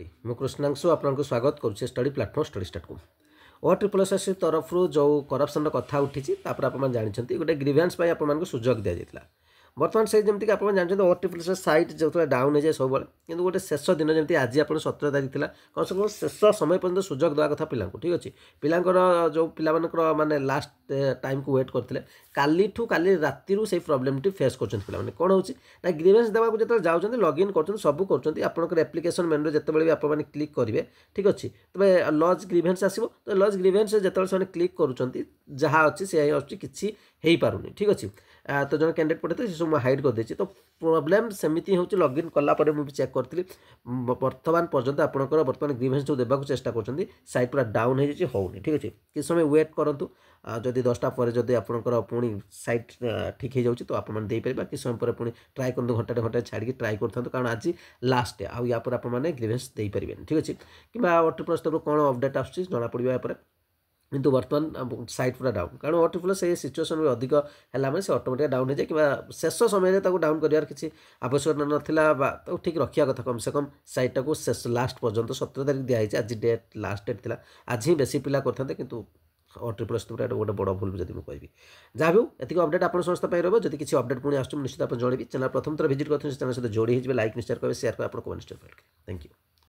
Everybody मु कृष्णांशु आपको स्वागत करुच्छे स्टडी प्लाटफॉर्म स्टडी स्टार्ट को OTSS तरफ जो करप्शन कथा उठी आप जानते गोटे ग्रीवेन्स आपको सुजोग दि जाता बर्तमान से जमीक आप जानते OTSS साइट जो डाउन हो जाए सब कि गोटे शेष दिन जमी आज आप 17 तारीख था कम से कम शेष समय पर्यटन सुजोग देवा कथा पिला ठीक अच्छे पिलांकर जो पिला माने लास्ट टाइम को वेट करते काली राति से प्रोब्लेम फेस कर पे कौन हो ग्रीवेन्स देवाक जो जाऊँच लॉगिन कर सब कर एप्लिकेशन मेन्यू जिते आप क्लिक करेंगे ठीक अच्छे तबे लॉज ग्रीवेन्स आसो तो लॉज ग्रीवेन्स जो क्लिक करुँच जहाँ अच्छी से अच्छी किसी हो पारुनी ठीक अच्छे तो जो कैंडिडेट पढ़े से सब हाइड कर देती तो प्रोब्लेम सेमती हूँ लॉगिन कलापर मुझे चेक करी बर्तमान पर्यंत आपंकर बर्तमान ग्रीवेन्स जो देवाक चेष्टा कर साइट पूरा डाउन हो ठीक अच्छे किस समय वेट करूँ जदि 10टा पर जदि आपंकर पुणी साइट ठीक हो जाऊँगी तो आपने किस समय पर पुणी ट्राए कर घंटे घंटे छाड़ी ट्राए कर कारण आज लास्ट आउ या पर आपने ग्रीवेन्स दे पारे ठीक अच्छे कि OTSS तरफ कौन अपडेट आसूँ जना पड़ा यापर किंतु बर्तमान साइट पूरा डाउन कारण OTSS से सिचुएसन भी अधिक है से ऑटोमेटिक डाउन हो जाए कि शेष समय डाउन कर किसी आवश्यकता नाला तो ठीक रखा कथा कम से कम साइटा को शेष लास्ट पर्यंत 17 तारीख दिखाई आज डेट लास्ट डेट था आज ही बेसी पिला करते कि OTSS गोटे बड़ भूल जब मुझे कहि जहाँ भी एतिक अपडेट आप समस्त रहा जब किसी अपडेट पुणी आसूँ निश्चित आप जनइबी चैनल प्रथम थर विजिट करते चैनल सहित जोड़ी लाइक निश्चय करेंगे शेयर करेंगे आप कमेंट थैंक यू।